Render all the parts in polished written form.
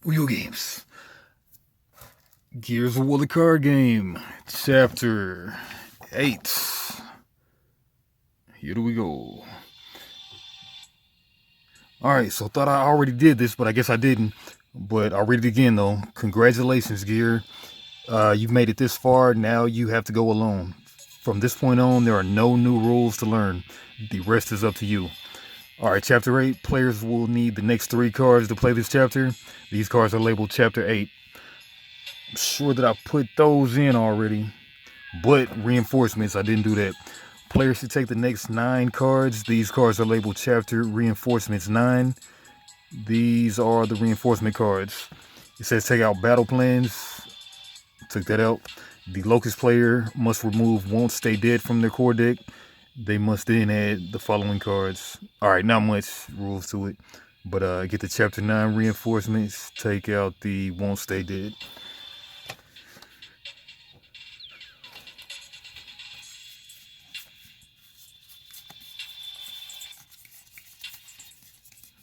Wheel games. Gears of War the card game. Chapter 8. Here we go. Alright, so thought I already did this, but I guess I didn't. But I'll read it again though. Congratulations, Gear. You've made it this far, now you have to go alone. From this point on, there are no new rules to learn. The rest is up to you. Alright, Chapter 8. Players will need the next 3 cards to play this chapter. These cards are labeled Chapter 8. I'm sure that I put those in already, but reinforcements, I didn't do that. Players should take the next 9 cards. These cards are labeled Chapter Reinforcements 9. These are the reinforcement cards. It says take out battle plans. Took that out. The Locust player must remove Won't Stay Dead from their core deck. They must then add the following cards. Alright, not much rules to it. But get the Chapter 9 reinforcements. Take out the Won't Stay Dead.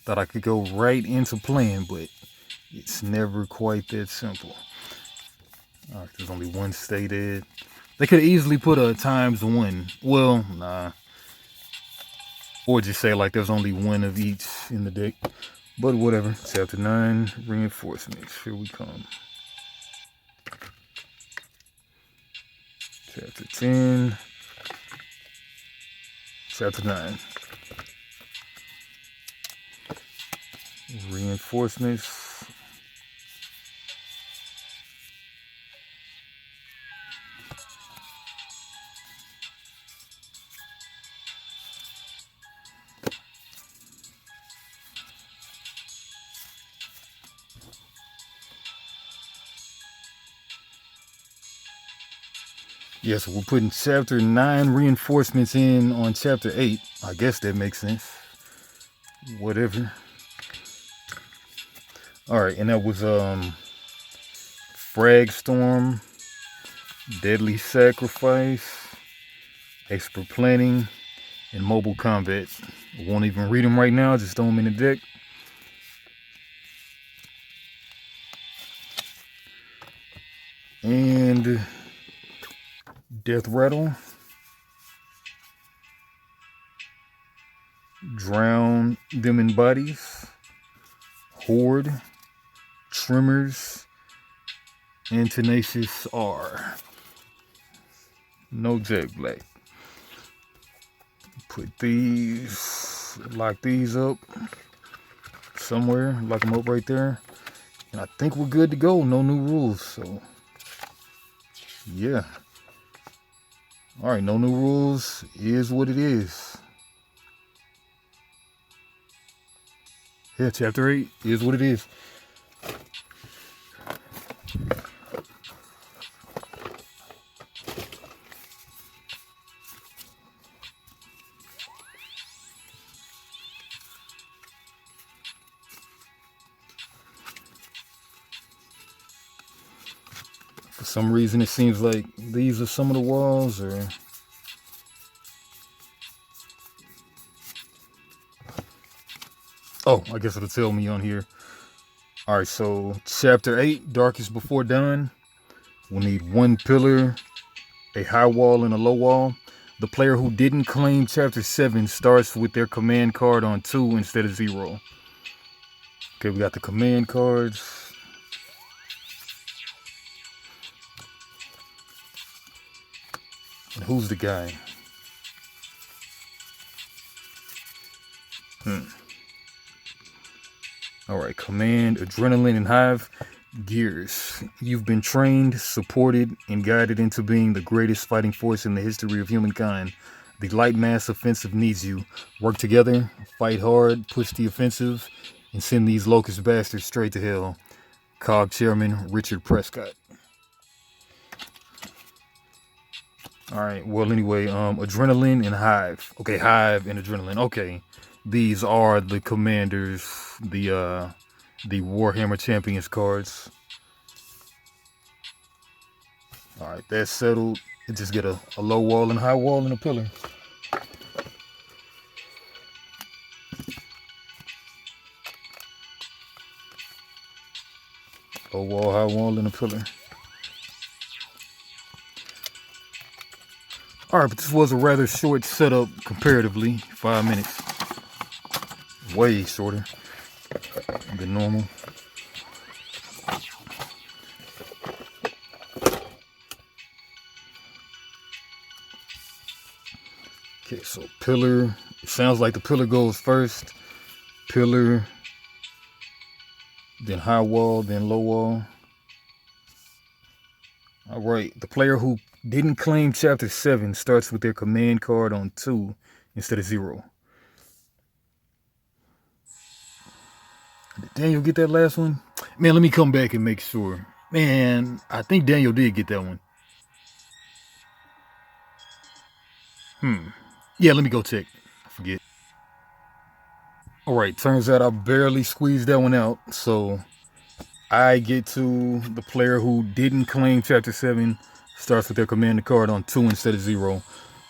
Thought I could go right into playing, but it's never quite that simple. Alright, there's only one stay dead. They could easily put a ×1. Well, nah. Or just say like there's only one of each in the deck. But whatever. Chapter 9, reinforcements. Here we come. Chapter 10. Chapter 9. Reinforcements. Yes, we're putting Chapter 9 reinforcements in on Chapter 8. I guess that makes sense. Whatever. Alright, and that was Frag Storm, Deadly Sacrifice, Expert Planning, and Mobile Combat. I won't even read them right now, just throw them in the deck. And Death Rattle, Drown Them in Bodies, Horde, Tremors, and Tenacious R. No Jack Black. Put these, lock these up somewhere, lock them up right there. And I think we're good to go. No new rules, so yeah. Alright, no new rules is what it is. Yeah, Chapter 8 is what it is. For some reason, it seems like these are some of the walls, or oh, I guess it'll tell me on here. Alright, so Chapter 8, Darkest Before Dawn. We'll need 1 pillar, a high wall, and a low wall. The player who didn't claim Chapter 7 starts with their command card on 2 instead of 0. Okay, we got the command cards. And who's the guy? Alright, Command, Adrenaline, and Hive. Gears. You've been trained, supported, and guided into being the greatest fighting force in the history of humankind. The light mass offensive needs you. Work together, fight hard, push the offensive, and send these locust bastards straight to hell. COG Chairman Richard Prescott. Alright, well anyway, Adrenaline and Hive. Okay, Hive and Adrenaline. Okay. These are the commanders, the Warhammer Champions cards. Alright, that's settled. And just get a low wall and high wall and a pillar. Low wall, high wall, and a pillar. All right, but this was a rather short setup comparatively. 5 minutes. Way shorter than normal. Okay, so pillar. It sounds like the pillar goes first. Pillar, then high wall, then low wall. All right, the player who didn't claim chapter 7 starts with their command card on 2 instead of 0. Did Daniel get that last one? Man, let me come back and make sure. Man, I think Daniel did get that one. Yeah, let me go check. I forget. All right, turns out I barely squeezed that one out. So I get to the player who didn't claim chapter 7 starts with their commander card on 2 instead of 0.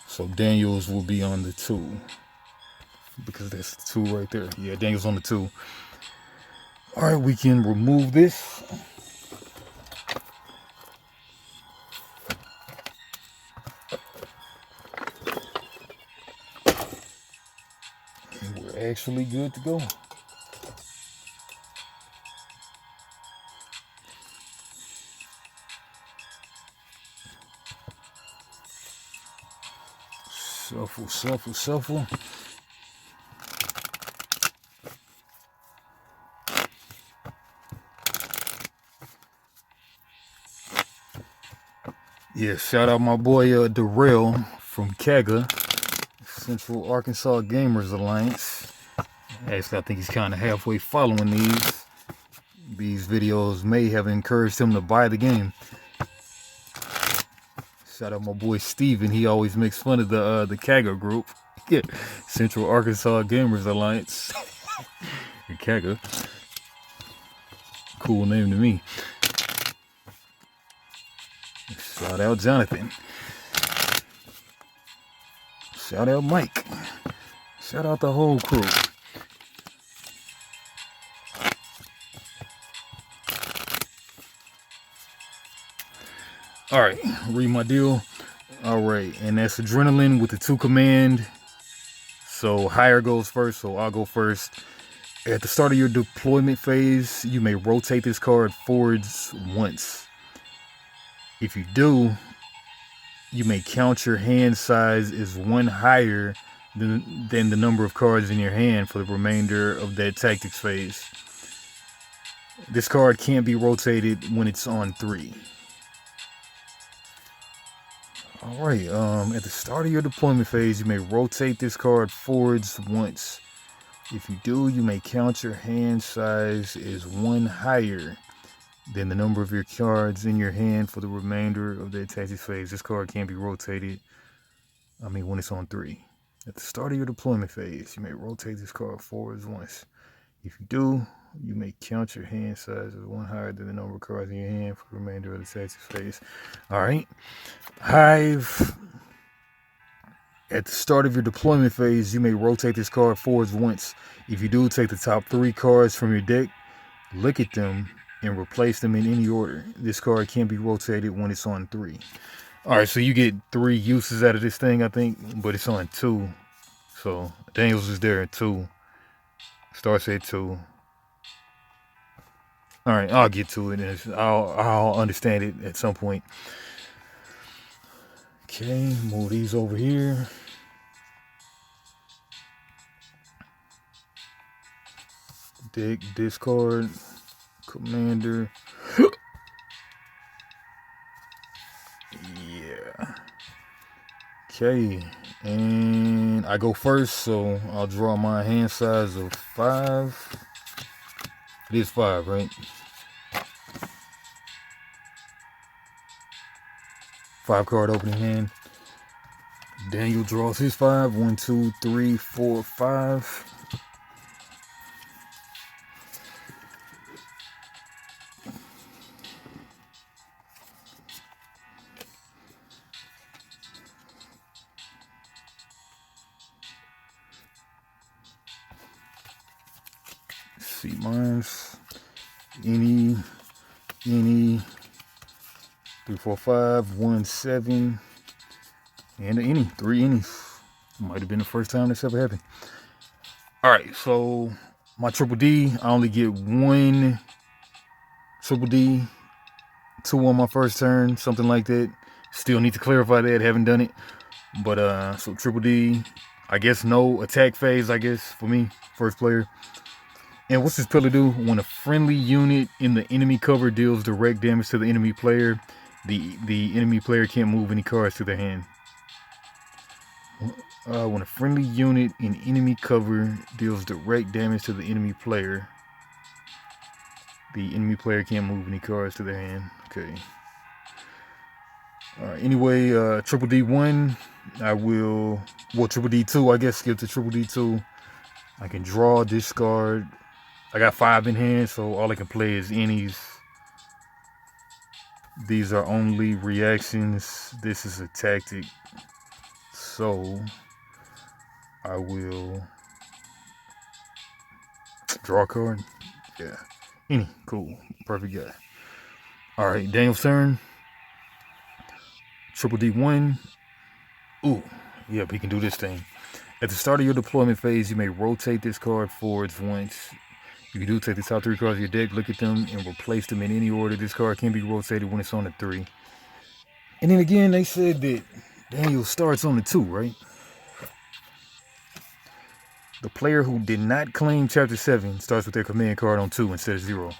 So Daniel's will be on the 2. Because that's the 2 right there. Yeah, Daniel's on the 2. All right, we can remove this. And we're actually good to go. Shuffle, shuffle, shuffle. Yeah, shout out my boy Darrell from CAGA, Central Arkansas Gamers Alliance. Actually, I think he's kind of halfway following these. These videos may have encouraged him to buy the game. Shout out my boy Steven. He always makes fun of the CAGA group. Yeah, Central Arkansas Gamers Alliance. CAGA. Cool name to me. Shout out Jonathan. Shout out Mike. Shout out the whole crew. All right, read my deal. All right, and that's adrenaline with the 2 command. So higher goes first, so I'll go first. At the start of your deployment phase, you may rotate this card forwards once. If you do, you may count your hand size as 1 higher than the number of cards in your hand for the remainder of that tactics phase. This card can't be rotated when it's on 3. Alright, at the start of your deployment phase, you may rotate this card forwards once. If you do, you may count your hand size as 1 higher than the number of your cards in your hand for the remainder of the tactics phase. This card can't be rotated, when it's on 3. At the start of your deployment phase, you may rotate this card forwards once. If you do, you may count your hand size as 1 higher than the number of cards in your hand for the remainder of the tactics phase. Alright. Hive. At the start of your deployment phase, you may rotate this card forwards once. If you do, take the top 3 cards from your deck, look at them, and replace them in any order. This card can't be rotated when it's on 3. Alright, so you get 3 uses out of this thing, I think, but it's on 2. So Daniels is there at 2. Starts at 2. Alright, I'll get to it, and I'll understand it at some point. Okay, move these over here. Deck, discard, commander. Yeah. Okay, and I go first, so I'll draw my hand size of 5. It is 5, right? 5 card opening hand. Daniel draws his 5. 1, 2, 3, 4, 5. See, mine's any Any 3, 4, 5, 1, 7, and an any 3 innings. Might have been the first time this ever happened. All right, so my triple D, I only get 1 triple D, 2 on my first turn, something like that. Still need to clarify that, haven't done it. But so triple D, I guess no attack phase, I guess, for me, first player. And what's this pillar do? When a friendly unit in the enemy cover deals direct damage to the enemy player, the enemy player can't move any cards to their hand. When a friendly unit in enemy cover deals direct damage to the enemy player, the enemy player can't move any cards to their hand. Okay. Anyway, triple D1, I will, well, triple D2, I guess, skip to triple D2. I can draw, discard. I got 5 in hand, so all I can play is innies. These are only reactions. This is a tactic. So I will draw a card. Yeah. Any. Cool. Perfect guy. Alright, Daniel's turn. Triple D1. Ooh. Yep, he can do this thing. At the start of your deployment phase, you may rotate this card forwards once. If you do, take the top 3 cards of your deck, look at them, and replace them in any order. This card can be rotated when it's on the 3. And then again, they said that Daniel starts on the 2, right? The player who did not claim Chapter 7 starts with their command card on 2 instead of 0.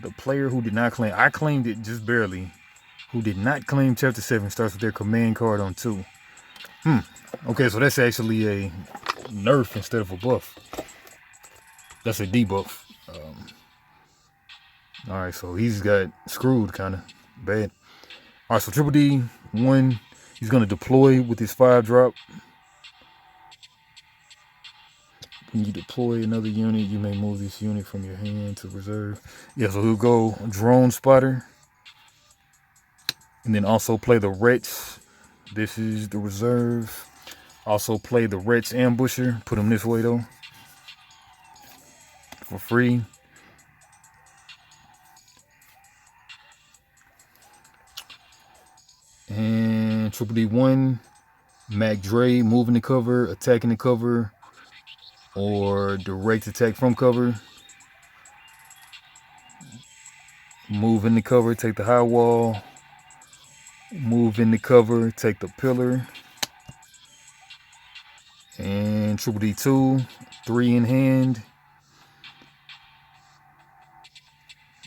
The player who did not claim, I claimed it just barely, who did not claim Chapter 7 starts with their command card on 2. Okay, so that's actually a nerf instead of a buff. That's a debuff. Alright, so he's got screwed, kind of bad. Alright, so triple D1, he's going to deploy with his 5-drop. When you deploy another unit, you may move this unit from your hand to reserve. Yeah, so he'll go Drone Spotter. And then also play the Wretch. This is the reserve. Also play the Wretch Ambusher. Put him this way, though. For free. And triple D1, Mac Dre, moving the cover, attacking the cover, or direct attack from cover. Move in the cover, take the high wall. Move in the cover, take the pillar. And triple D2, 3 in hand.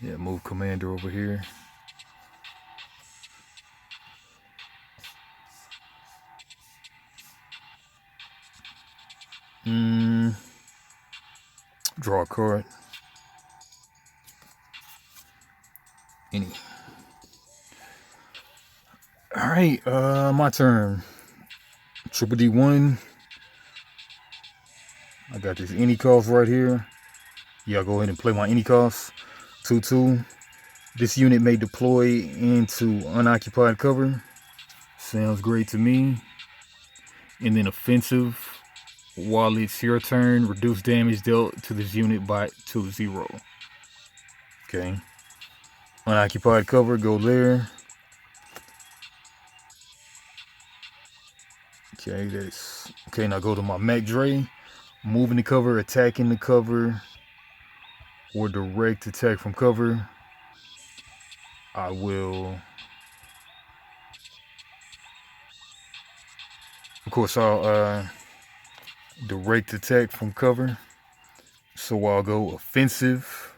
Yeah, move commander over here. Draw a card. Any. Alright, my turn. Triple D1. I got this any cost right here. Yeah, I'll go ahead and play my any cost. 2/2. This unit may deploy into unoccupied cover. Sounds great to me. And then offensive. While it's your turn, reduce damage dealt to this unit by 2/0. Okay. Unoccupied cover, go there. Okay, that's okay. Now go to my Mac Dre. Moving the cover, attacking the cover, or direct attack from cover. I will, of course, I'll direct attack from cover. So I'll go offensive,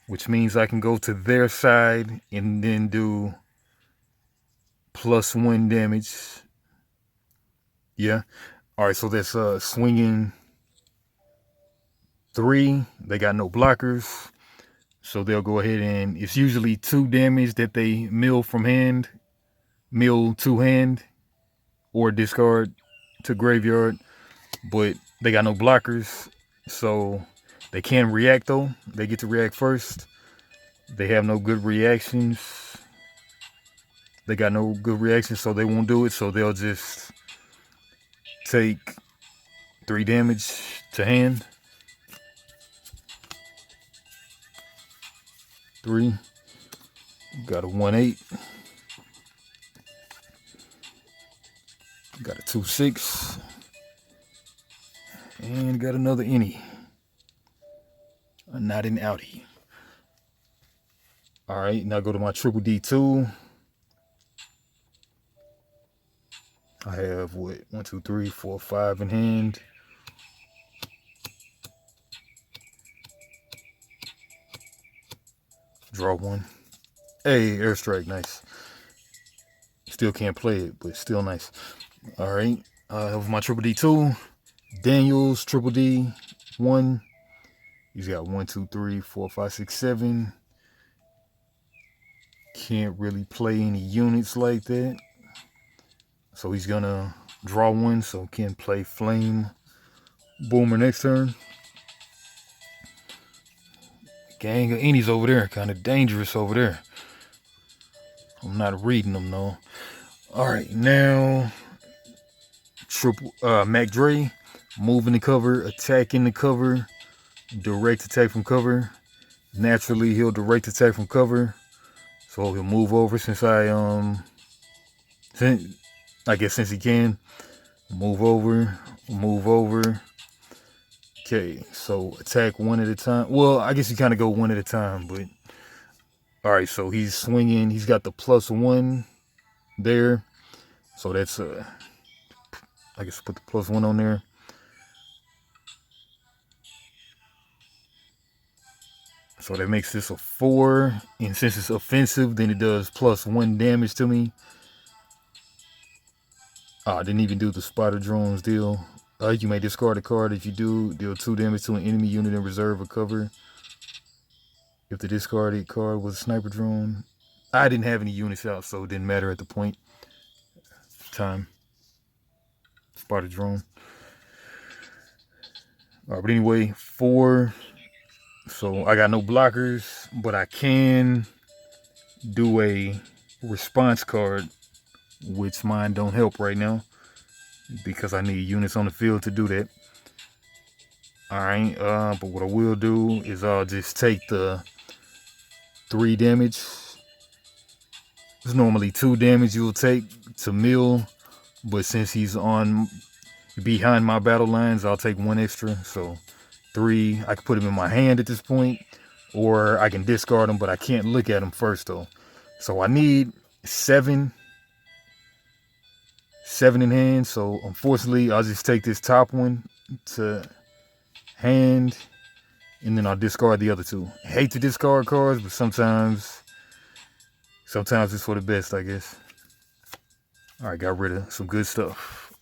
which means I can go to their side and then do +1 damage. Yeah. All right, so that's swinging 3. They got no blockers. So they'll go ahead and it's usually 2 damage that they mill from hand, mill to hand, or discard to graveyard. But they got no blockers, so they can react though. They get to react first. They have no good reactions. They got no good reactions, so they won't do it. So they'll just take 3 damage to hand. 3. Got a 1-8. Got a 2-6. And got another innie. Not an outie. All right, now go to my triple D2. I have what? 1, 2, 3, 4, 5 in hand. Draw 1. Hey, airstrike, nice. Still can't play it, but still nice. All right, with my triple D2, Daniels triple D1. He's got 1, 2, 3, 4, 5, 6, 7. Can't really play any units like that. So he's gonna draw 1, so can play Flame Boomer next turn. Gang of innies over there, kind of dangerous over there. I'm not reading them though. All right, now Mac Dre, moving the cover, attacking the cover, direct attack from cover. Naturally, he'll direct attack from cover, so he'll move over since I guess since he can move over. Okay, so attack 1 at a time. Well, I guess you kind of go 1 at a time, but all right. So he's swinging. He's got the +1 there, so that's I guess put the +1 on there. So that makes this a 4, and since it's offensive, then it does +1 damage to me. I didn't even do the spotter drones deal. You may discard a card. If you do, deal 2 damage to an enemy unit in reserve or cover. If the discarded card was a sniper drone. I didn't have any units out, so it didn't matter at the point. Time. Spotter drone. All right, but anyway, 4. So I got no blockers, but I can do a response card, which mine don't help right now because I need units on the field to do that. All right, but what I will do is I'll just take the 3 damage. It's normally 2 damage you'll take to mill, but since he's on behind my battle lines, I'll take 1 extra. So 3, I can put him in my hand at this point, or I can discard him, but I can't look at him first though. So I need 7 in hand. So unfortunately, I'll just take this top one to hand, and then I'll discard the other 2. I hate to discard cards, but sometimes it's for the best, I guess. All right, got rid of some good stuff.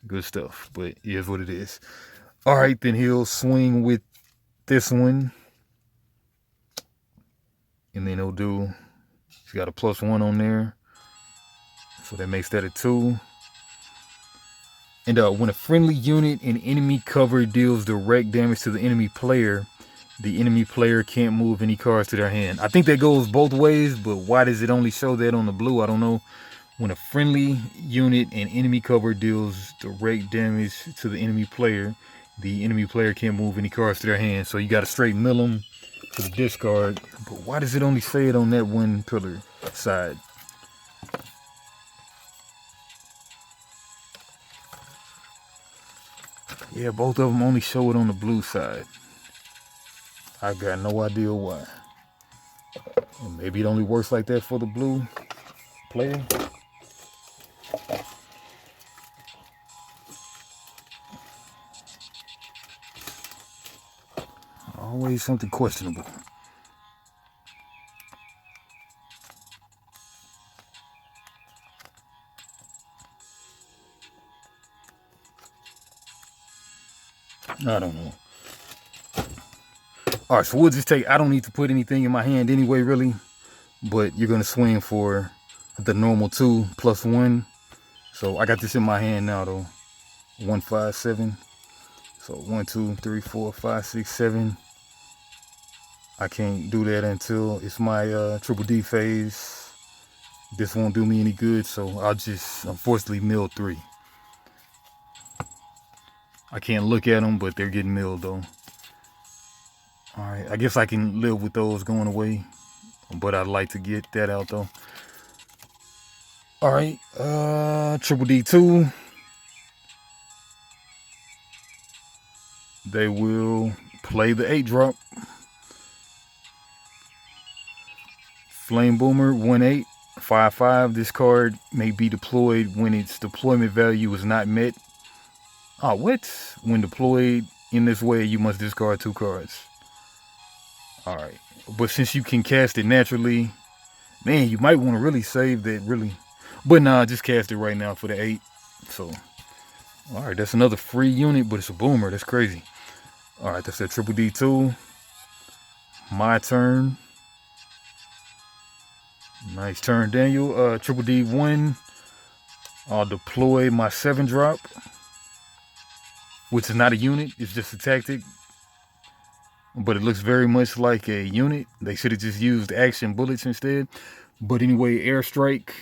But it is what it is. All right, then he'll swing with this one, and then he'll do, he's got a +1 on there, so that makes that a 2. And when a friendly unit in enemy cover deals direct damage to the enemy player can't move any cards to their hand. I think that goes both ways, but why does it only show that on the blue? I don't know. When a friendly unit in enemy cover deals direct damage to the enemy player can't move any cards to their hand. So you got to straight mill them to the discard. But why does it only say it on that one pillar side? Yeah, both of them only show it on the blue side. I got no idea why. And maybe it only works like that for the blue player. Always something questionable. I don't know. All right, so we'll just take, I don't need to put anything in my hand anyway, really. But you're going to swing for the normal 2 +1. So I got this in my hand now, though. 1, 5, 7. So 1, 2, 3, 4, 5, 6, 7. I can't do that until it's my triple D phase. This won't do me any good, so I'll just unfortunately mill 3. I can't look at them, but they're getting milled though. All right, I guess I can live with those going away, but I'd like to get that out though. All right, Triple D2. They will play the 8-drop. Flame Boomer 1/8. 5/5. This card may be deployed when its deployment value is not met. Oh, what? When deployed in this way, you must discard 2 cards. All right, but since you can cast it naturally, man, you might want to really save that, really. But nah, just cast it right now for the 8. So, all right, that's another free unit, but it's a boomer. That's crazy. All right, that's that Triple D2. My turn. Nice turn, Daniel. Triple D1. I'll deploy my 7-drop, which is not a unit. It's just a tactic. But it looks very much like a unit. They should have just used action bullets instead. But anyway, airstrike.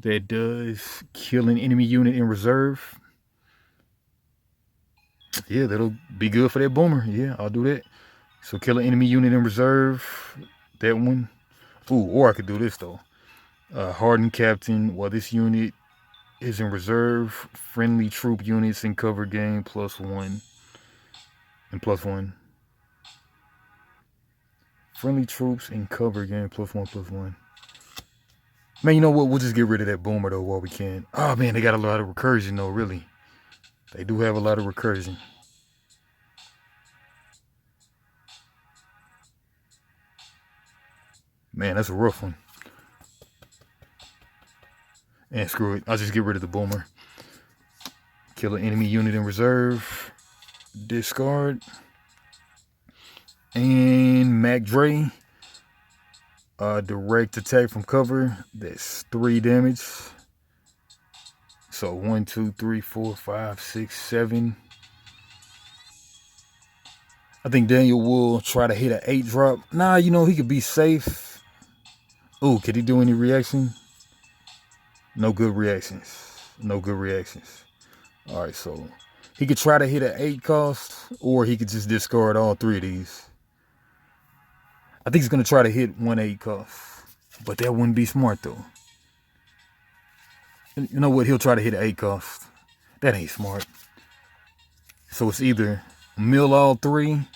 That does kill an enemy unit in reserve. Yeah, that'll be good for that boomer. Yeah, I'll do that. So kill an enemy unit in reserve. That one. Ooh, or I could do this though. Hardened Captain. While this unit is in reserve, friendly troop units in cover game +1 and +1. Friendly troops in cover game +1/+1. Man, you know what? We'll just get rid of that boomer though while we can. Oh man, they got a lot of recursion though, really. They do have a lot of recursion. Man, that's a rough one. And screw it. I'll just get rid of the boomer. Kill an enemy unit in reserve. Discard. And Mac Dre. Direct attack from cover. That's 3 damage. So 1, 2, 3, 4, 5, 6, 7. I think Daniel will try to hit an 8-drop. Nah, you know, he could be safe. Ooh, could he do any reaction? No good reactions. No good reactions. All right, so he could try to hit an 8 cost, or he could just discard all 3 of these. I think he's going to try to hit 1 8 cost, but that wouldn't be smart though. You know what? He'll try to hit an 8 cost. That ain't smart. So it's either mill all 3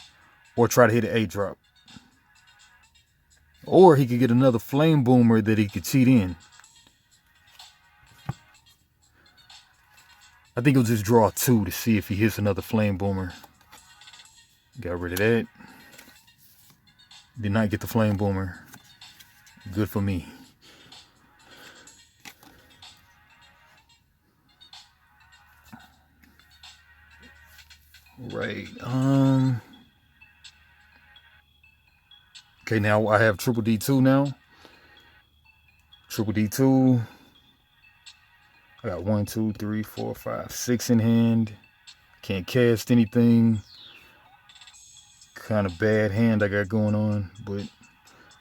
or try to hit an 8-drop. Or he could get another Flame Boomer that he could cheat in. I think he'll just draw 2 to see if he hits another Flame Boomer. Got rid of that. Did not get the Flame Boomer. Good for me. Right. Okay, now I have Triple D2 now. Triple D2. I got 1, 2, 3, 4, 5, 6 in hand. Can't cast anything. Kind of bad hand I got going on, but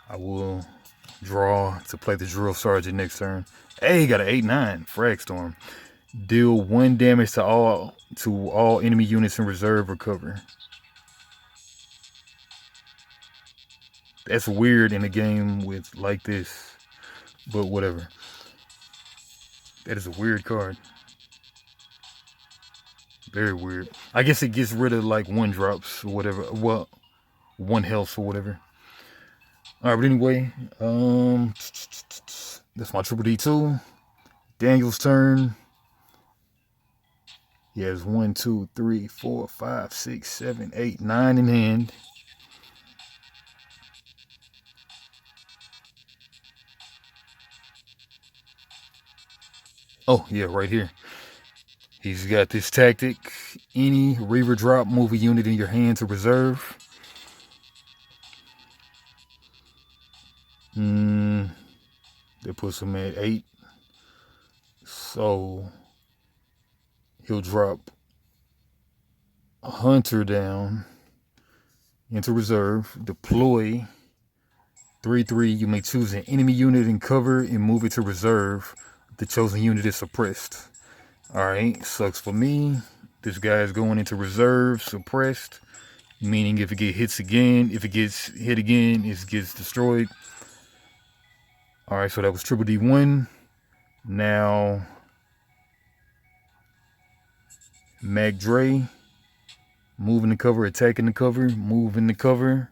I will draw to play the Drill Sergeant next turn. Hey, got an 8/9 Frag Storm. Deal 1 damage to all enemy units in reserve or cover. That's weird in a game with like this, but whatever. That is a weird card. Very weird. I guess it gets rid of like 1-drops or whatever. Well, 1 health or whatever. All right, but anyway, that's my Triple D2. Daniel's turn. He has 1, 2, 3, 4, 5, 6, 7, 8, 9 in hand. Oh, yeah, right here. He's got this tactic. Any Reaver drop, move a unit in your hand to reserve. That puts him at 8. So he'll drop a Hunter down into reserve. Deploy 3/3. You may choose an enemy unit in cover and move it to reserve. The chosen unit is suppressed. All right, sucks for me. This guy is going into reserve, suppressed. meaning if it gets hit again, it gets destroyed. All right, so that was Triple D1. Now, Mac Dre, moving the cover, attacking the cover, moving the cover.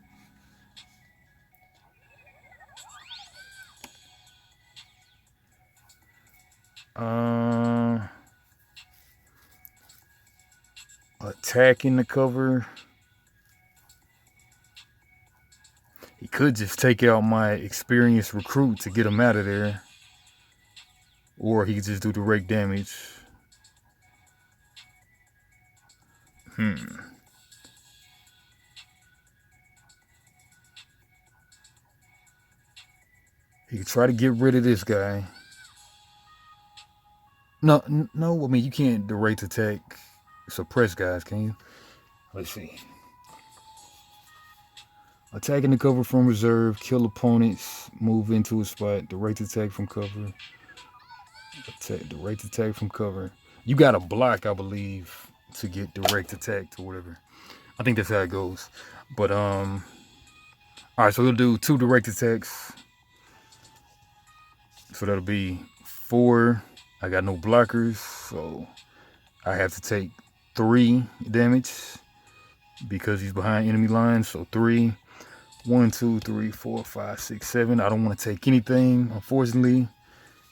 Attacking the cover. He could just take out my experienced recruit to get him out of there. Or he could just do direct damage. He could try to get rid of this guy. No, I mean, you can't direct attack suppress guys, can you? Let's see. Attacking the cover from reserve, kill opponents, move into a spot, direct attack from cover. Direct attack from cover. You got to block, I believe, to get direct attacked or whatever. I think that's how it goes. But all right, so we'll do 2 direct attacks. So that'll be 4. I got no blockers, so I have to take 3 damage because he's behind enemy lines. So 3, 1, 2, 3, 4, 5, 6, 7. I don't want to take anything, unfortunately.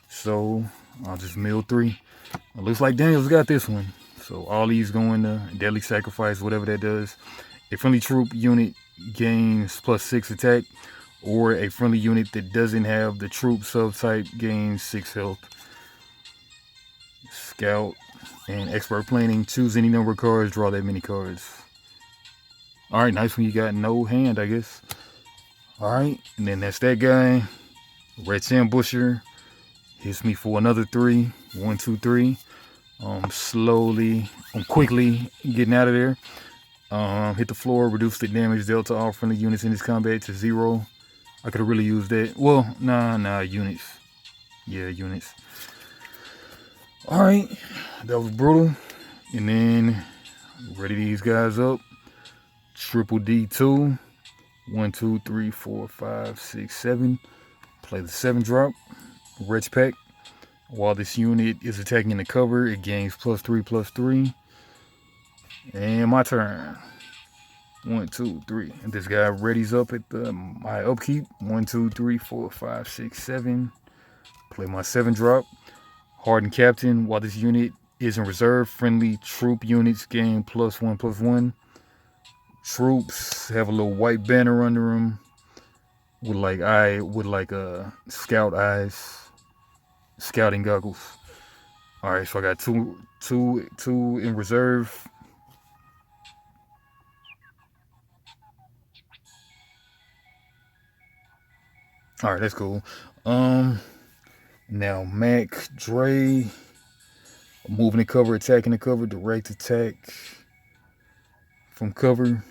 So I'll just mill 3. It looks like Daniel's got this one. So all these going to Deadly Sacrifice, whatever that does. A friendly troop unit gains +6 attack, or a friendly unit that doesn't have the troop subtype gains 6 health. Scout and expert planning. Choose any number of cards, draw that many cards. All right, nice one. You got no hand, I guess. All right, and then that's that guy. Red Ambusher hits me for another 3. 1, 2, 3. Quickly getting out of there. Hit the floor, reduce the damage dealt to all friendly units in this combat to 0. I could have really used that. Well, nah, units. Yeah, units. All right, that was brutal. And then ready these guys up. Triple D2. 1, 2, 3, 4, 5, 6, 7. Play the 7 drop. Wretch Pack. While this unit is attacking in the cover, it gains +3/+3. And my turn. 1, 2, 3. And this guy readies up at my upkeep. 1, 2, 3, 4, 5, 6, 7. Play my 7 drop. Hardened Captain. While this unit is in reserve, friendly troop units gain +1/+1. Troops have a little white banner under them with like scout eyes, scouting goggles. All right, so I got two in reserve. All right, that's cool. Now Mac Dre, moving the cover, attacking the cover, direct attack from cover.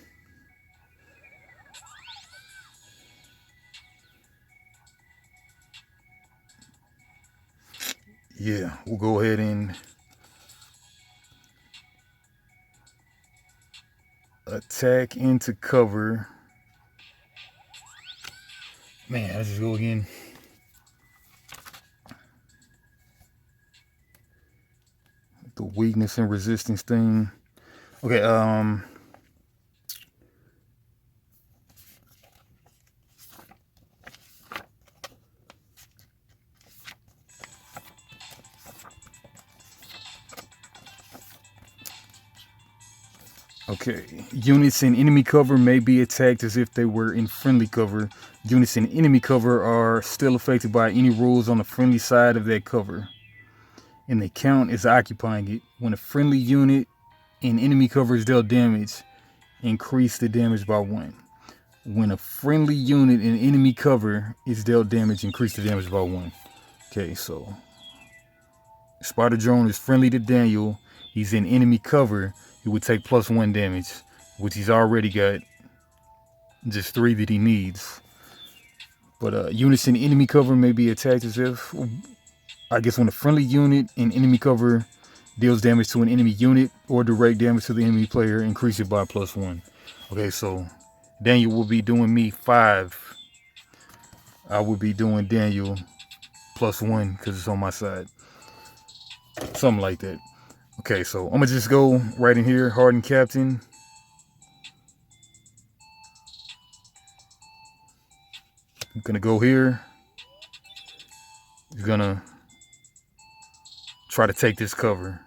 Yeah, we'll go ahead and attack into cover. Man, let's just go again. The weakness and resistance thing. Okay, Okay, units in enemy cover may be attacked as if they were in friendly cover. Units in enemy cover are still affected by any rules on the friendly side of that cover, and they count as occupying it. When a friendly unit in enemy cover is dealt damage, increase the damage by 1. When a friendly unit in enemy cover is dealt damage, increase the damage by 1. Okay, so Spider Drone is friendly to Daniel. He's in enemy cover. He would take +1 damage, which he's already got just 3 that he needs. But units in enemy cover may be attacked as if, I guess when a friendly unit in enemy cover deals damage to an enemy unit or direct damage to the enemy player, increase it by +1. Okay, so Daniel will be doing me 5. I will be doing Daniel +1 because it's on my side. Something like that. Okay, so I'm gonna just go right in here, hardened captain. I'm gonna go here. He's gonna try to take this cover.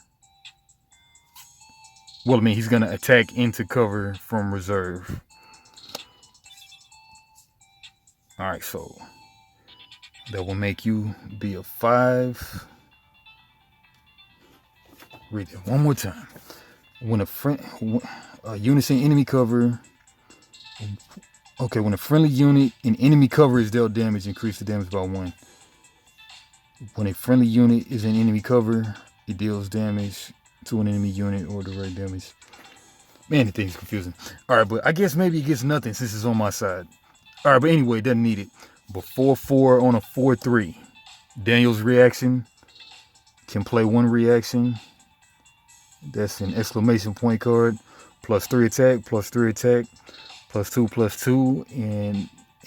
Well, I mean, he's gonna attack into cover from reserve. All right, so that will make you be a 5. Read it one more time. When a unison enemy cover. Okay, when a friendly unit in enemy cover is dealt damage, increase the damage by 1. When a friendly unit is in enemy cover, it deals damage to an enemy unit or direct damage. Man, the thing's confusing. All right, but I guess maybe it gets nothing since it's on my side. All right, but anyway, it doesn't need it. But 4/4 on a 4/3. Daniel's reaction can play 1 reaction. That's an exclamation point card. +3 attack, +3 attack, +2/+2,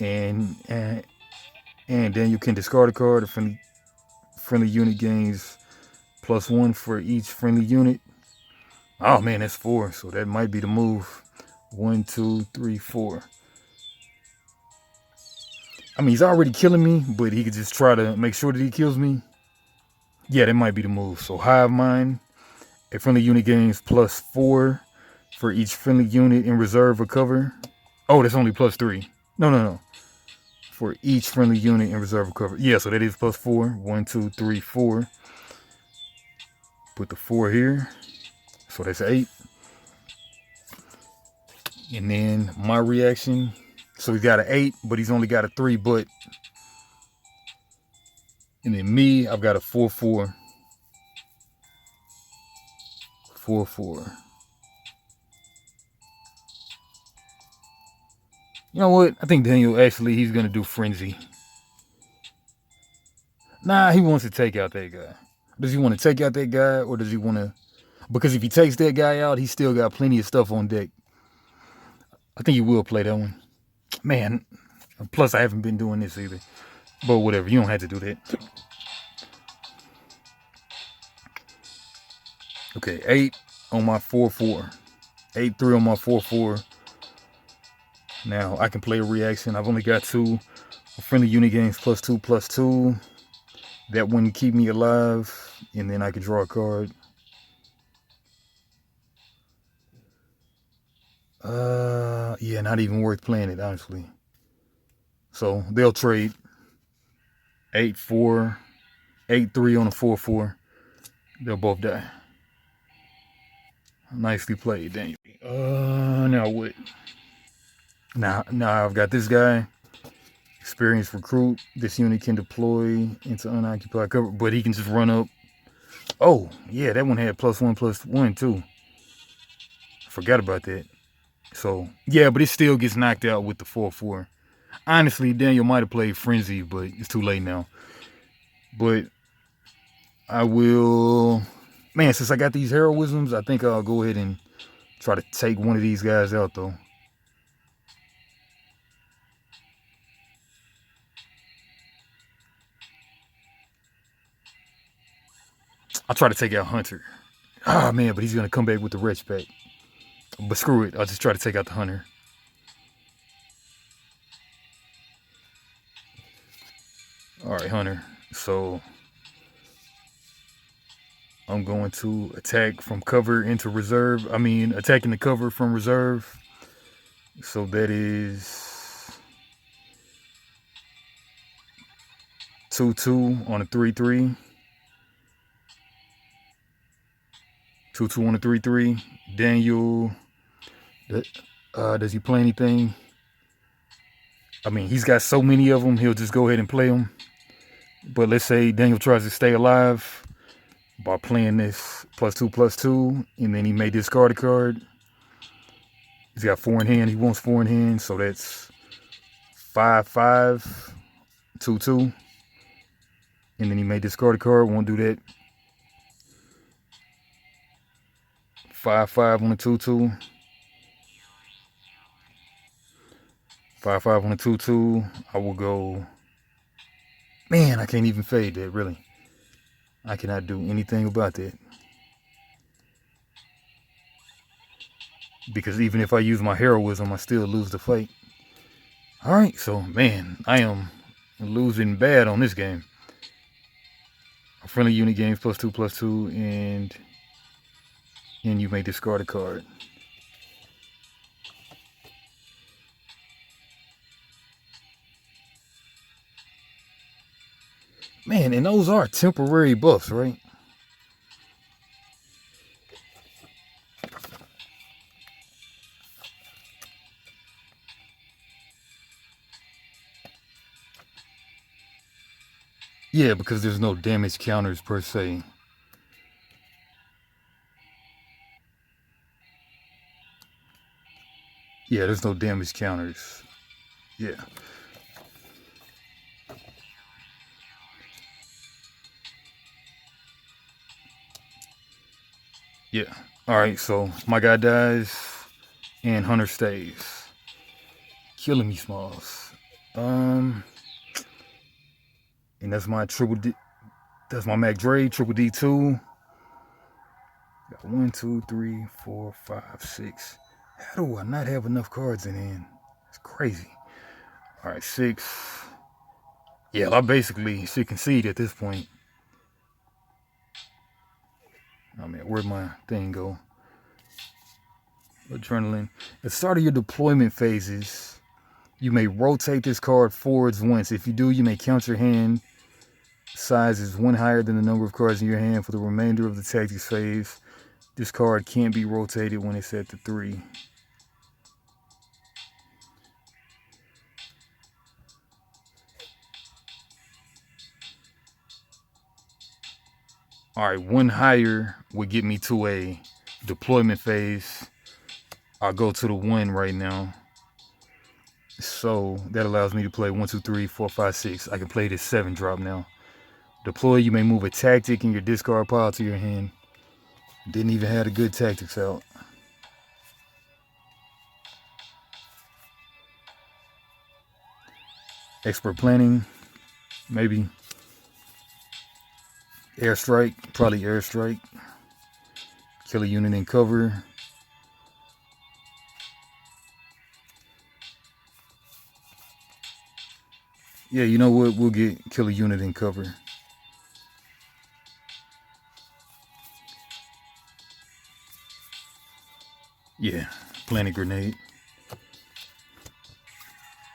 and Daniel can discard a card. A friendly unit gains +1 for each friendly unit. Oh man, that's 4, so that might be the move. 1, 2, 3, 4. I mean, he's already killing me, but he could just try to make sure that he kills me. Yeah, that might be the move. So Hive Mind, a friendly unit gains +4 for each friendly unit in reserve or cover. Oh, that's only +3. No. For each friendly unit in reserve or cover. Yeah, so that is +4. 1, 2, 3, 4. Put the 4 here. So that's 8. And then my reaction. So he's got an 8, but he's only got a 3, but. And then me, I've got a 4/4. 4/4. You know what? I think Daniel actually he's gonna do Frenzy. Nah, he wants to take out that guy. Does he want to take out that guy, or does he want to? Because if he takes that guy out, he's still got plenty of stuff on deck. I think he will play that one. Man, plus I haven't been doing this either. But whatever, you don't have to do that. Okay, 8 on my 4/4. 8/3 on my 4/4. Now I can play a reaction. I've only got 2. A friendly unit gains +2/+2. That wouldn't keep me alive. And then I could draw a card. Yeah, not even worth playing it, honestly. So they'll trade 8/4, 8/3 on a 4/4. They'll both die. Nicely played, Daniel. Now what? Now I've got this guy. Experienced recruit. This unit can deploy into unoccupied cover, but he can just run up. Oh, yeah, that one had +1/+1 too. Forgot about that. So, yeah, but it still gets knocked out with the 4/4. Honestly, Daniel might have played Frenzy, but it's too late now. But I will... Man, since I got these heroisms, I think I'll go ahead and try to take one of these guys out, though. I'll try to take out Hunter. Ah, man, but he's going to come back with the Wretch Pack. But screw it. I'll just try to take out the Hunter. All right, Hunter. So I'm going to attack from cover into reserve. I mean, attacking the cover from reserve. So that is 2/2 on a 3/3. 2/2 on a 3/3. Daniel, does he play anything? I mean, he's got so many of them, he'll just go ahead and play them. But let's say Daniel tries to stay alive by playing this +2/+2, and then he may discard a card. He's got 4 in hand. He wants 4 in hand, so that's 5/5, 2/2. And then he may discard a card. Won't do that. 5/5 on a 2/2. 5/5 on a 2/2. I will go. Man, I can't even fade that, really. I cannot do anything about that. Because even if I use my heroism, I still lose the fight. Alright, so man, I am losing bad on this game. A friendly unit gains +2/+2, and you may discard a card. Man, and those are temporary buffs, right? Yeah, because there's no damage counters per se. Yeah, there's no damage counters. Yeah. Yeah. Alright, so my guy dies and Hunter stays. Killing me, Smalls. And that's my triple D. That's my Mac Dre, triple D2. Got 1, 2, 3, 4, 5, 6. How do I not have enough cards in hand? It's crazy. Alright, 6. Yeah, I basically should concede at this point. Oh man, where'd my thing go? Adrenaline. At the start of your deployment phases, you may rotate this card forwards once. If you do, you may count your hand size is 1 higher than the number of cards in your hand for the remainder of the tactics phase. This card can't be rotated when it's at the 3. Alright, 1 higher would get me to a deployment phase. I'll go to the 1 right now. So that allows me to play 1, 2, 3, 4, 5, 6. I can play this 7 drop now. Deploy, you may move a tactic in your discard pile to your hand. Didn't even have the good tactics out. Expert planning, maybe. Airstrike, probably airstrike. Kill a unit in cover. Yeah, you know what? We'll get kill a unit in cover. Yeah, plant a grenade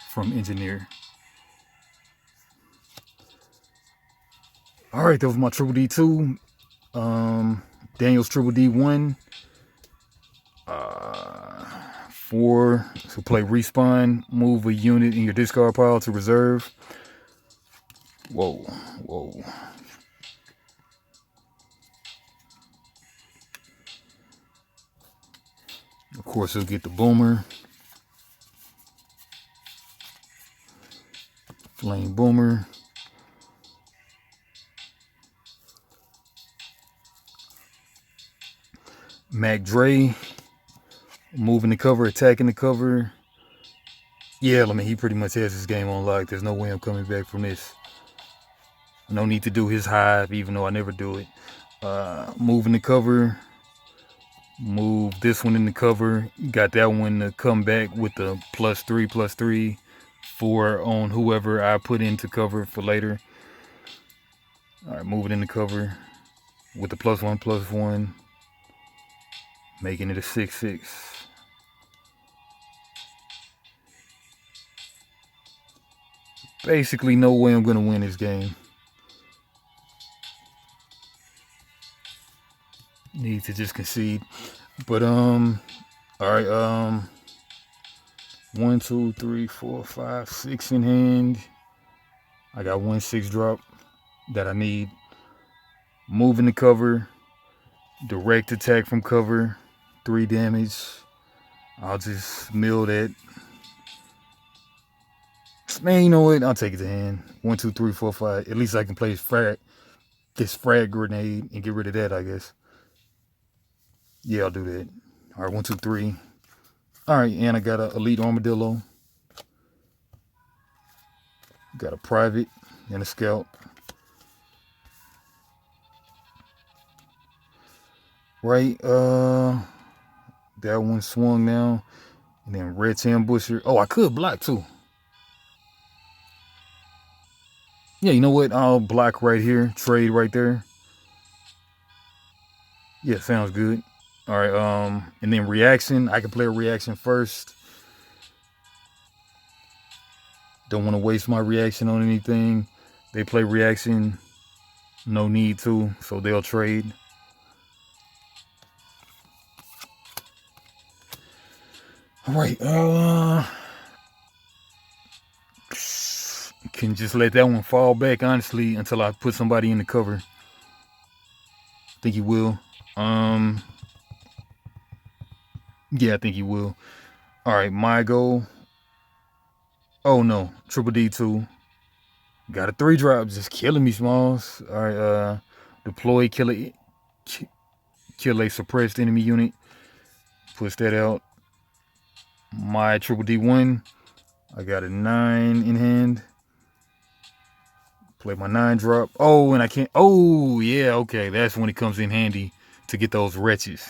from engineer. All right, that was my triple D2. Daniel's triple D1. 4. So play respawn. Move a unit in your discard pile to reserve. Whoa, whoa. Of course, he'll get the boomer. Flame boomer. Mac Dre. Moving the cover, attacking the cover. Yeah, I mean, he pretty much has his game on lock. There's no way I'm coming back from this. No need to do his hive, even though I never do it. Moving the cover. Move this one in the cover. Got that one to come back with the +3/+3 for on whoever I put into cover for later. All right, move it in the cover with the +1/+1, making it a 6/6. Basically, no way I'm gonna win this game. Need to just concede. But all right, 1, 2, 3, 4, 5, 6 in hand. I got 1 6 drop that I need. Moving the cover, direct attack from cover, 3 damage. I'll just mill that. Man, you know what? I'll take it to hand. 1, 2, 3, 4, 5. At least I can play this frag grenade and get rid of that, I guess. Yeah, I'll do that. All right, 1, 2, 3. All right, and I got an elite armadillo. Got a private and a scout. Right, that one swung now. And then red ambusher. Oh, I could block too. Yeah, you know what? I'll block right here. Trade right there. Yeah, sounds good. All right, and then reaction. I can play a reaction first. Don't want to waste my reaction on anything. They play reaction. No need to, so they'll trade. All right, can just let that one fall back, honestly, until I put somebody in the cover. Think he will. Yeah, I think he will. All right, my goal. Oh no, triple D2. Got a 3-drop, just killing me, Smalls. All right, deploy, kill a suppressed enemy unit. Push that out. My triple D1. I got a 9 in hand. Play my 9-drop. Oh, and I can't. Oh, yeah, okay. That's when it comes in handy to get those wretches.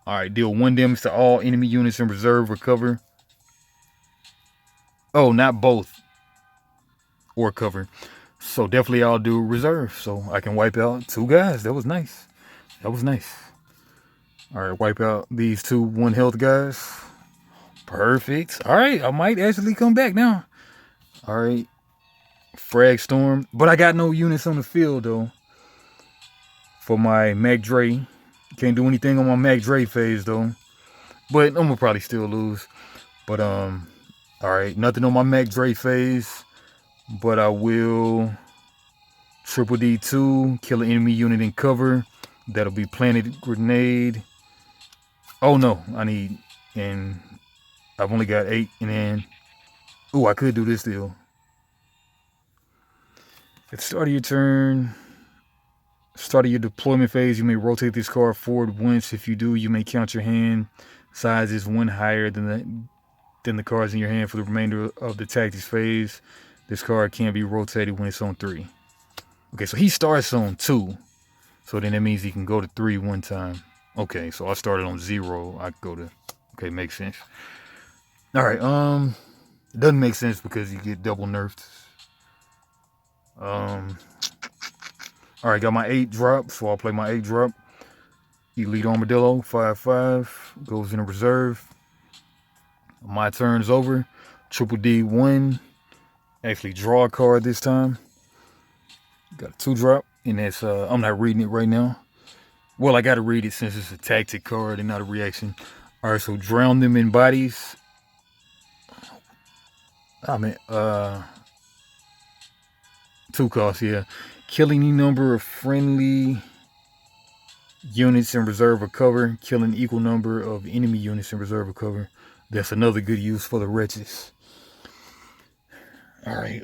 All right, deal 1 damage to all enemy units in reserve. Recover. Oh, not both. Or cover. So definitely I'll do reserve. So I can wipe out 2 guys. That was nice. That was nice. All right, wipe out these 2 1 health guys. Perfect. All right, I might actually come back now. All right. Frag Storm. But I got no units on the field, though. For my Mac Dre. Can't do anything on my Mac Dre phase, though. But I'm going to probably still lose. But, all right. Nothing on my Mac Dre phase. But I will triple D2. Kill an enemy unit in cover. That'll be planted grenade. Oh, no. I need... And I've only got 8 in hand. Ooh, I could do this deal. At the start of your turn, start of your deployment phase, you may rotate this card forward once. If you do, you may count your hand size as 1 higher than the cards in your hand for the remainder of the tactics phase. This card can be rotated when it's on 3. Okay, so he starts on 2. So then that means he can go to 3 one time. Okay, so I started on 0. I go to... Okay, makes sense. All right, it doesn't make sense because you get double nerfed. All right, got my 8 drop, so I'll play my 8 drop. Elite Armadillo, 5/5, goes in a reserve. My turn's over. Triple D1. Actually draw a card this time. Got a 2 drop, and that's I'm not reading it right now. Well, I gotta read it since it's a tactic card and not a reaction. All right, so drown them in bodies. I mean, 2 costs, yeah. Kill any number of friendly units in reserve or cover. Kill an equal number of enemy units in reserve or cover. That's another good use for the wretches. All right.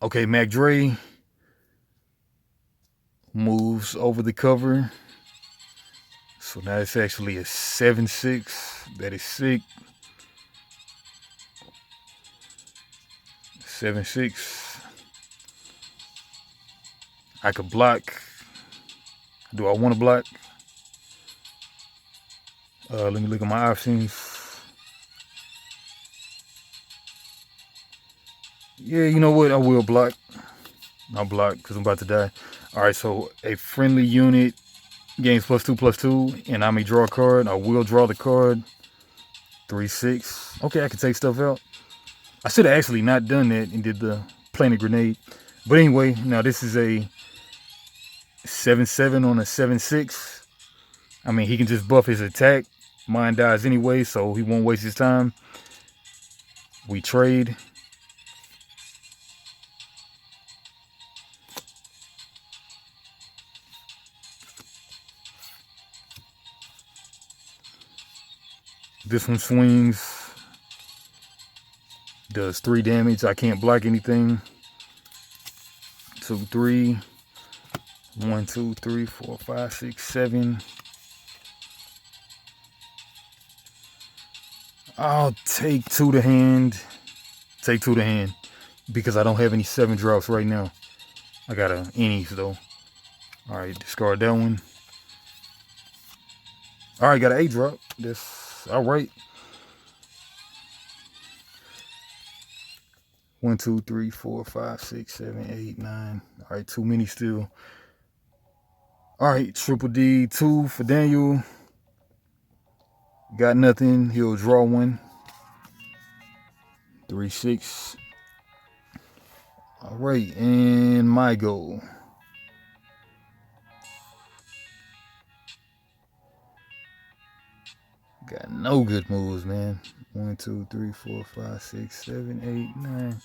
Okay, Mac Dre moves over the cover. So now it's actually a 7/6. That is sick. 7/6. I could block. Do I want to block? Let me look at my options. Yeah, you know what? I will block. I'll block because I'm about to die. All right, so a friendly unit gains +2/+2, and I may draw a card. I will draw the card. 3/6. Okay, I can take stuff out. I should have actually not done that and did the planted grenade. But anyway, now this is a 7/7 on a 7/6. I mean, he can just buff his attack. Mine dies anyway, so he won't waste his time. We trade. This one swings. Does 3 damage. I can't block anything. 2, 3. 1, 2, 3, 4, 5, 6, 7. I'll take 2 to hand. Take 2 to hand. because I don't have any 7 drops right now. I got a innies though. All right, discard that one. All right, got an 8 drop. That's all right. 1, 2, 3, 4, 5, 6, 7, 8, 9. All right, too many still. All right, triple D 2 for Daniel. Got nothing. He'll draw one. 3, 6. All right, and my goal. Got no good moves, man. 1, 2, 3, 4, 5, 6, 7, 8, 9.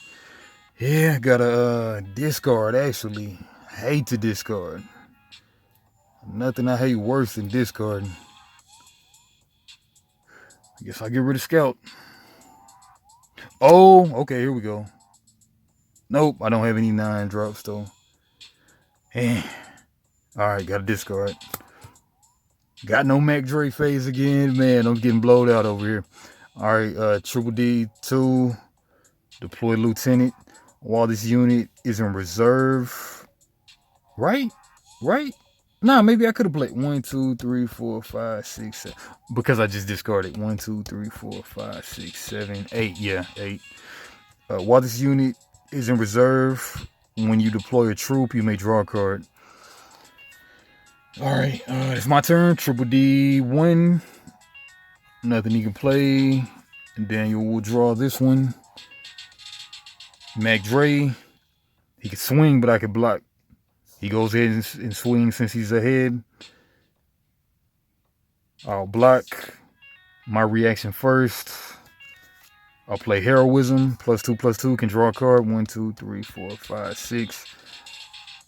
Yeah, got a discard actually. Hate to discard. Nothing I hate worse than discarding. I guess I'll get rid of Scout. Oh, okay, here we go. Nope, I don't have any 9 drops though. Eh. Alright, got a discard. Got no Mac Dre phase again. Man, I'm getting blowed out over here. Alright, Triple D 2. Deploy Lieutenant. While this unit is in reserve. Right? Nah, maybe I could have played 1, 2, 3, 4, 5, 6, 7. Because I just discarded 1, 2, 3, 4, 5, 6, 7, 8. Yeah, 8. While this unit is in reserve, when you deploy a troop, you may draw a card. Alright, it's my turn. Triple D 1. Nothing he can play. And Daniel will draw this one. Mac Dre. He can swing, but I can block. He goes ahead and swings since he's ahead. I'll block. My reaction first. I'll play Heroism. +2/+2. Can draw a card. 1, 2, 3, 4, 5, 6.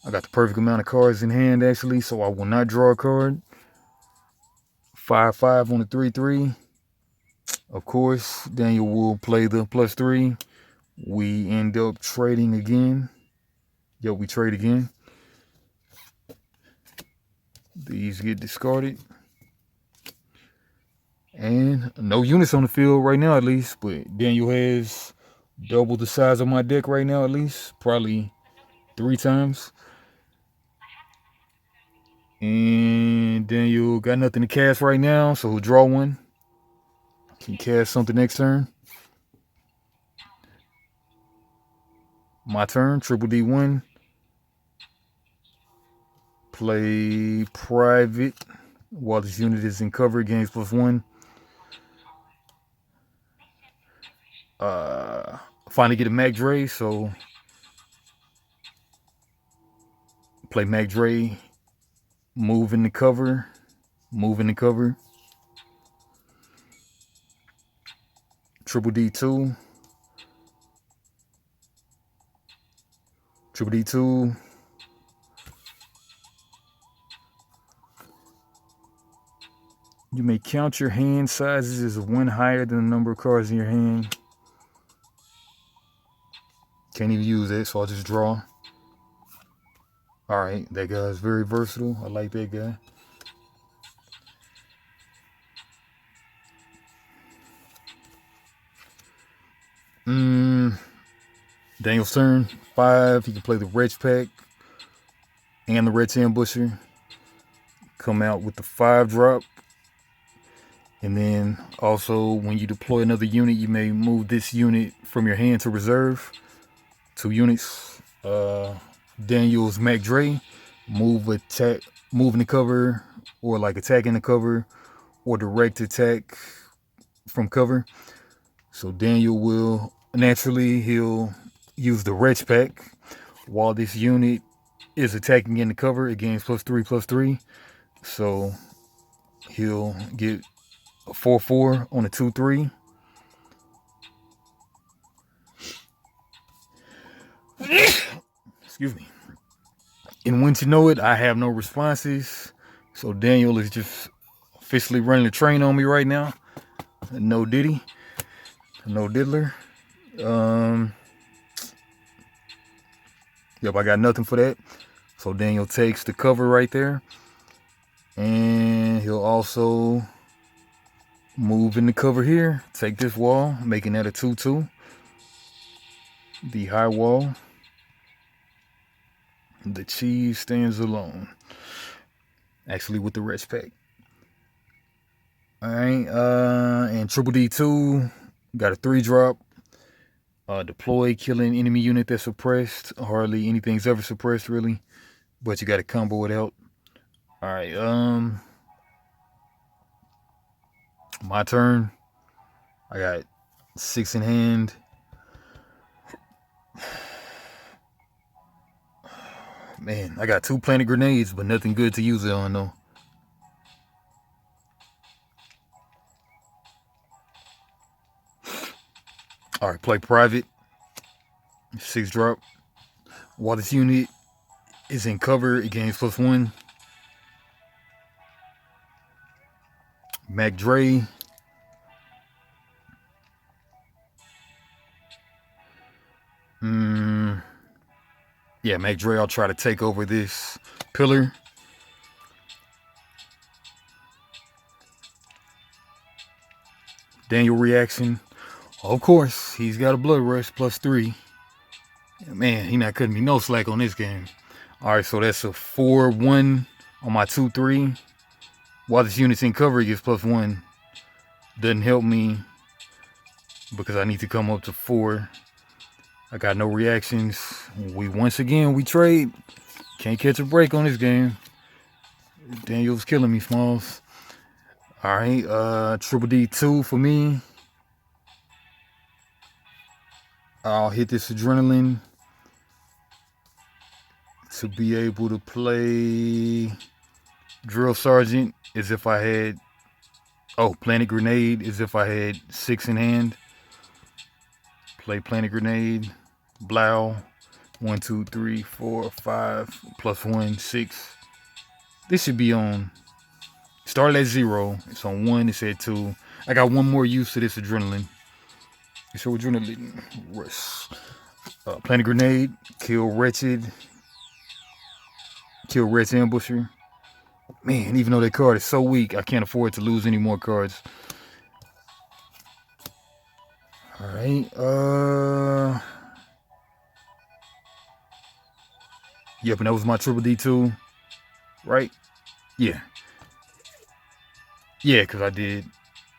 I got the perfect amount of cards in hand, actually, so I will not draw a card. 5/5 on the 3/3. Of course, Daniel will play the +3. We end up trading again. Yep, we trade again. These get discarded. And no units on the field right now, at least. But Daniel has double the size of my deck right now, at least. Probably 3 times. And Daniel got nothing to cast right now, so he'll draw one. Can cast something next turn. My turn, Triple D 1. Play Private while this unit is in cover, gains +1. Finally get a Mac Dre, so play Mac Dre, move in the cover. Triple D 2. Triple D 2. You may count your hand sizes as 1 higher than the number of cards in your hand. Can't even use it, so I'll just draw. Alright, that guy's very versatile. I like that guy. Daniel's turn. 5. He can play the Wretch Pack and the Wretch Ambusher. Come out with the 5 drop. And then also when you deploy another unit, you may move this unit from your hand to reserve. 2 units. Daniel's Mac Dre. Move in the cover, or like attack in the cover, or direct attack from cover. So Daniel will naturally, he'll use the Wretch Pack. While this unit is attacking in the cover, it gains +3/+3. So he'll get a 4/4 on a 2/3. Excuse me. And once you know it, I have no responses. So Daniel is just officially running the train on me right now. No Diddy. No Diddler. Yep, I got nothing for that. So Daniel takes the cover right there. And he'll also move in the cover here. Take this wall, making that a 2/2. the high wall. The cheese stands alone. Actually, with the rest pack. Alright, and Triple D2 got a 3-drop. Deploy, killing enemy unit that's suppressed. Hardly anything's ever suppressed, really. But you got to combo it out. Alright, my turn. I got 6 in hand. Man, I got 2 planted grenades, but nothing good to use it on, though. Alright, play private. 6-drop. While this unit is in cover, it gains +1. Mac Dre. Yeah, Mac Dre, I'll try to take over this pillar. Daniel reaction. Of course, he's got a blood rush +3. Man, he not cutting me no slack on this game. All right, so that's a 4-1 on my 2-3. While this unit's in cover, it gets +1. Doesn't help me because I need to come up to 4. I got no reactions. Once again, we trade. Can't catch a break on this game. Daniel's killing me, Smalls. All right, Triple D2 for me. I'll hit this adrenaline to be able to play Drill Sergeant as if I had, planted grenade as if I had 6 in hand. Play planted grenade. Blow. 1, 2, 3, 4, 5, +1, 6. This should be on. Started at 0. It's on 1. It's at 2. I got one more use to this adrenaline. So adrenaline. Planted grenade. Kill Wretched. Kill Wretched Ambusher. Man, even though that card is so weak, I can't afford to lose any more cards. All right. Yep, and that was my Triple D2, right? Yeah. Yeah, because I did.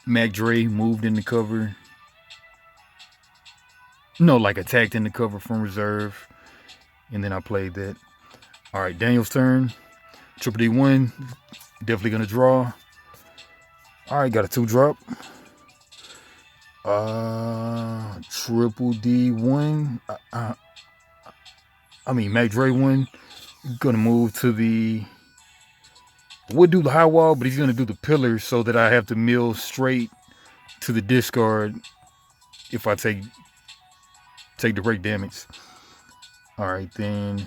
Mac Dre moved in the cover. No, like attacked in the cover from reserve. And then I played that. All right, Daniel's turn. Triple D1. Definitely going to draw. All right, got a 2-drop. Triple D1. Mac Dre 1. Gonna move to the. Would do the high wall, but he's gonna do the pillar so that I have to mill straight to the discard if I take direct damage. All right, then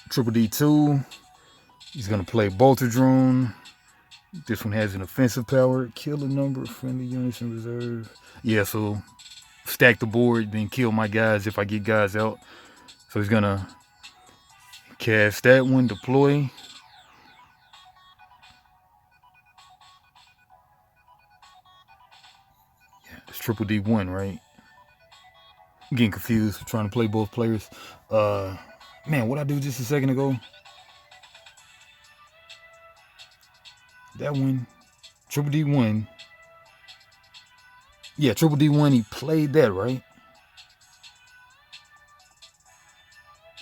Triple D2. He's gonna play Bolter Drone. This one has an offensive power. Kill a number of friendly units in reserve. Yeah, so stack the board, then kill my guys if I get guys out. So he's gonna cast that one, deploy. Yeah, it's Triple D1, right? I'm getting confused, trying to play both players. Man, what I do just a second ago? That one, Triple D1. Yeah, Triple D1, he played that, right?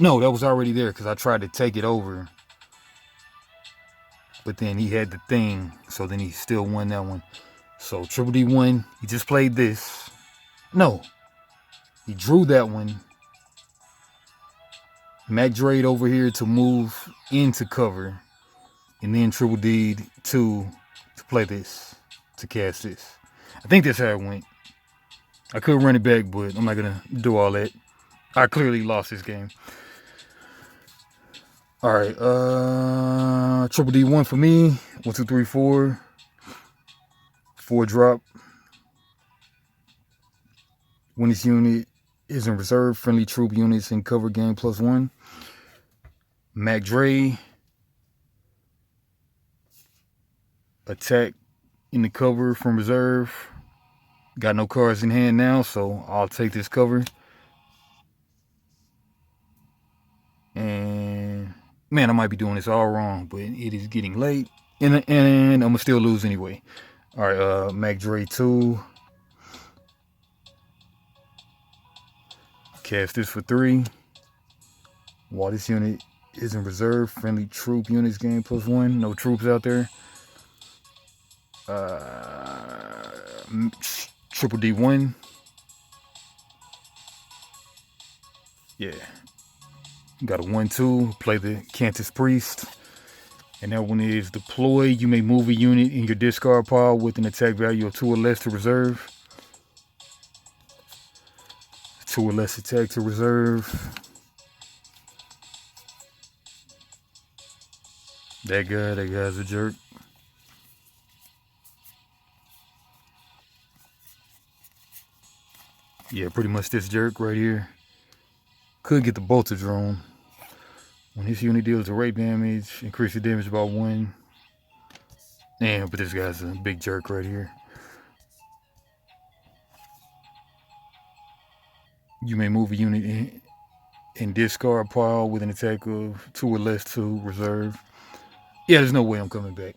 No, that was already there because I tried to take it over. But then he had the thing, so then he still won that one. So Triple D1, he just played this. No, he drew that one. Mac Dre over here to move into cover. And then Triple D2 to play this, to cast this. I think that's how it went. I could run it back, but I'm not going to do all that. I clearly lost this game. All right, Triple D1 for me. 1, 2, 3, 4. 4-drop. When this unit is in reserve, friendly troop units in cover gain +1. Mac Dre. Attack in the cover from reserve. Got no cards in hand now, so I'll take this cover. Man, I might be doing this all wrong, but it is getting late. And I'm going to still lose anyway. All right, Mac Dre 2. Cast this for 3. While this unit is in reserve, friendly troop units gain +1. No troops out there. Triple D1. Yeah. Got a 1-2. Play the Cantus Priest. And that one is deploy. You may move a unit in your discard pile with an attack value of 2 or less to reserve. 2 or less attack to reserve. That guy's a jerk. Yeah, pretty much this jerk right here. Could get the bolter drone. When this unit deals direct damage, increase the damage by 1. Damn, but this guy's a big jerk right here. You may move a unit in discard pile with an attack of 2 or less to reserve. Yeah, there's no way I'm coming back.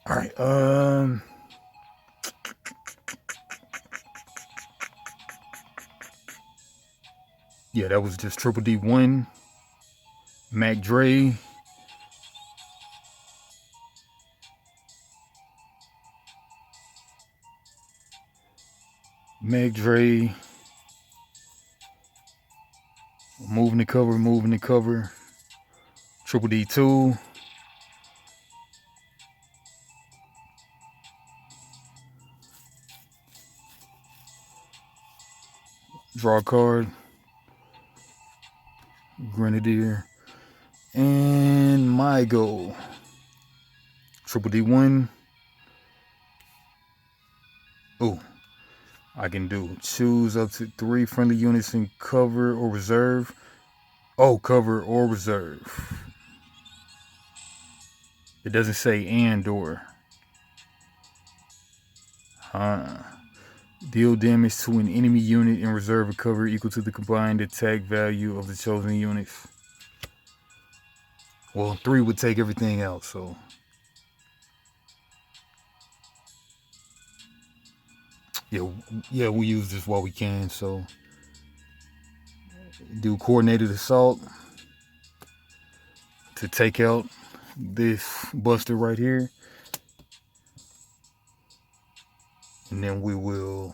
All right, yeah, that was just Triple D1. Mac Dre. Mac Dre. Moving the cover. Triple D2. Draw a card. Grenadier. And my go. Triple D1. Oh, I can do choose up to 3 friendly units in cover or reserve. Oh, cover or reserve. It doesn't say and or. Deal damage to an enemy unit in reserve or cover equal to the combined attack value of the chosen units. Well, 3 would take everything out, so. Yeah, we use this while we can, so. Do coordinated assault to take out this buster right here. And then we will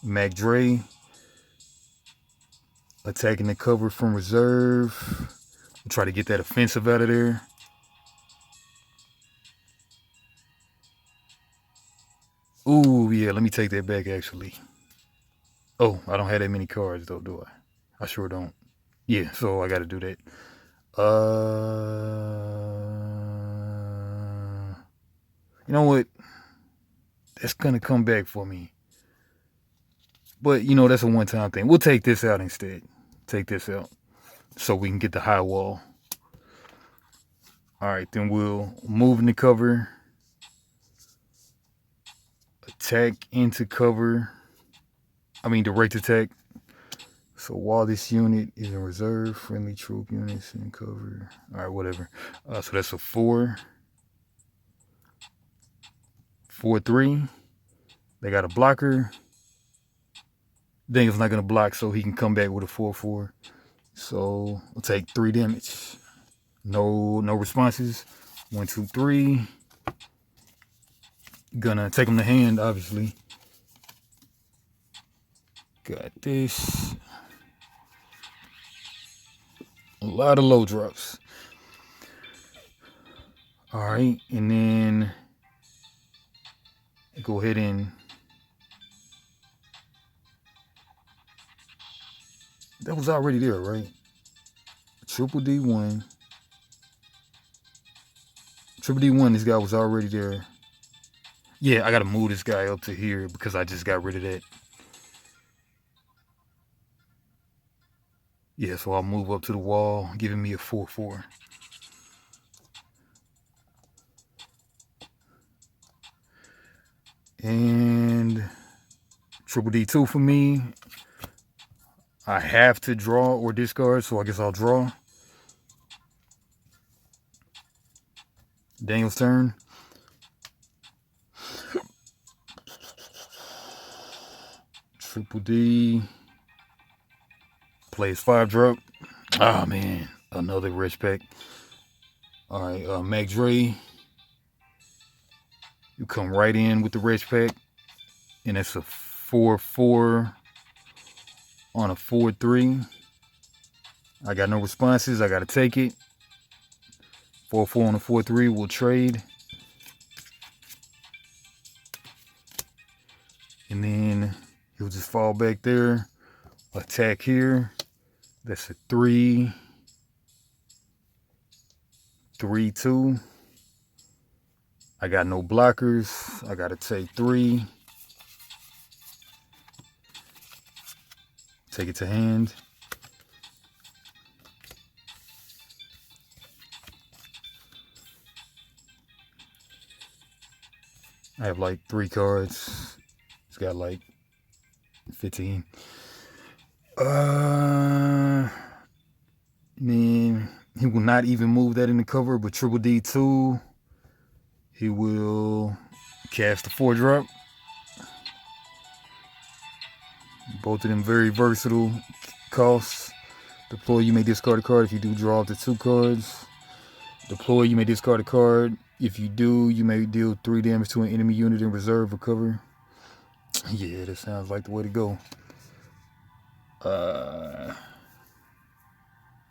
Mac Dre attacking the cover from reserve. We'll try to get that offensive out of there. Ooh, yeah, let me take that back actually. Oh, I don't have that many cards though, do I? I sure don't. Yeah, so I gotta do that. You know what? That's gonna come back for me. But you know, that's a one-time thing. We'll take this out instead. Take this out. So we can get the high wall. Alright, then we'll move in the cover. Attack into cover. I mean direct attack. So while this unit is in reserve, friendly troop units in cover. Alright, whatever. So that's a 4. 4-3. They got a blocker. Daniel's not gonna block, so he can come back with a 4-4. So we'll take 3 damage. No responses. 1, 2, 3. Gonna take him to hand, obviously. Got this. A lot of low drops. Alright, and then go ahead and that was already there, right? Triple D1. Triple D1, this guy was already there. Yeah, I gotta move this guy up to here because I just got rid of that. Yeah, so I'll move up to the wall, giving me a 4-4. And Triple D2 for me. I have to draw or discard, so I guess I'll draw. Daniel's turn. Triple D. Plays 5-drop. Oh man, another rich pack. Alright, Mac Dre. You come right in with the rich pack. And it's a 4-4 on a 4-3. I got no responses. I gotta take it. 4-4 on a 4-3. We'll trade. And then he'll just fall back there. Attack here. That's a 3-3-2. I got no blockers. I gotta take 3. Take it to hand. I have like 3 cards. It's got like 15. Man, he will not even move that in the cover, but Triple D2, he will cast a 4-drop. Both of them very versatile costs. Deploy, you may discard a card if you do draw up to 2 cards. Deploy, you may discard a card. If you do, you may deal 3 damage to an enemy unit in reserve or cover. Yeah, that sounds like the way to go.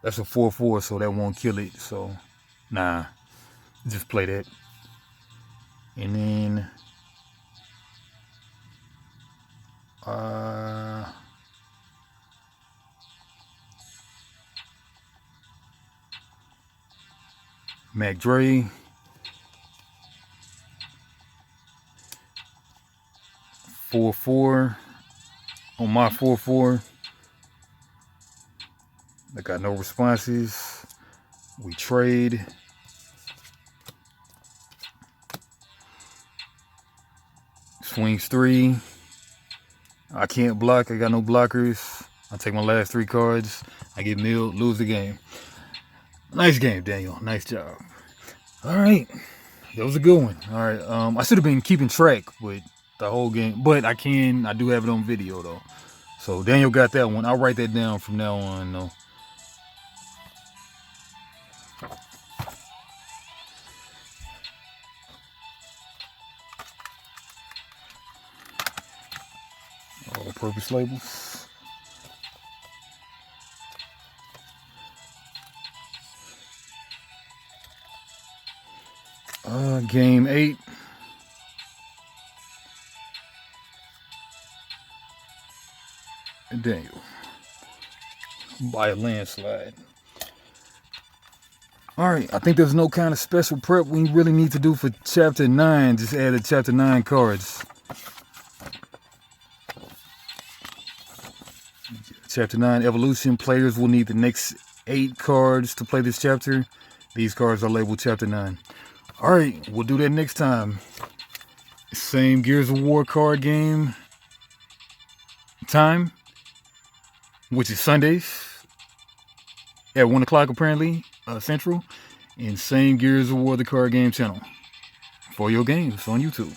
That's a 4-4, so that won't kill it. So, nah, just play that. And then, Mac Dre. 4-4 on my 4-4. I got no responses. We trade. Swings 3. I can't block. I got no blockers. I take my last 3 cards. I get milled, lose the game. Nice game, Daniel. Nice job. All right. That was a good one. All right. I should have been keeping track with the whole game, but I do have it on video though. So Daniel got that one. I'll write that down from now on though. All-purpose labels. Game 8. Daniel. By a landslide. Alright, I think there's no kind of special prep we really need to do for Chapter 9. Just add the Chapter 9 cards. Chapter 9 Evolution. Players will need the next 8 cards to play this chapter. These cards are labeled Chapter 9. Alright, we'll do that next time. Same Gears of War card game time, which is Sundays at 1 o'clock apparently, Central. And same Gears of War the card game channel for your games on YouTube.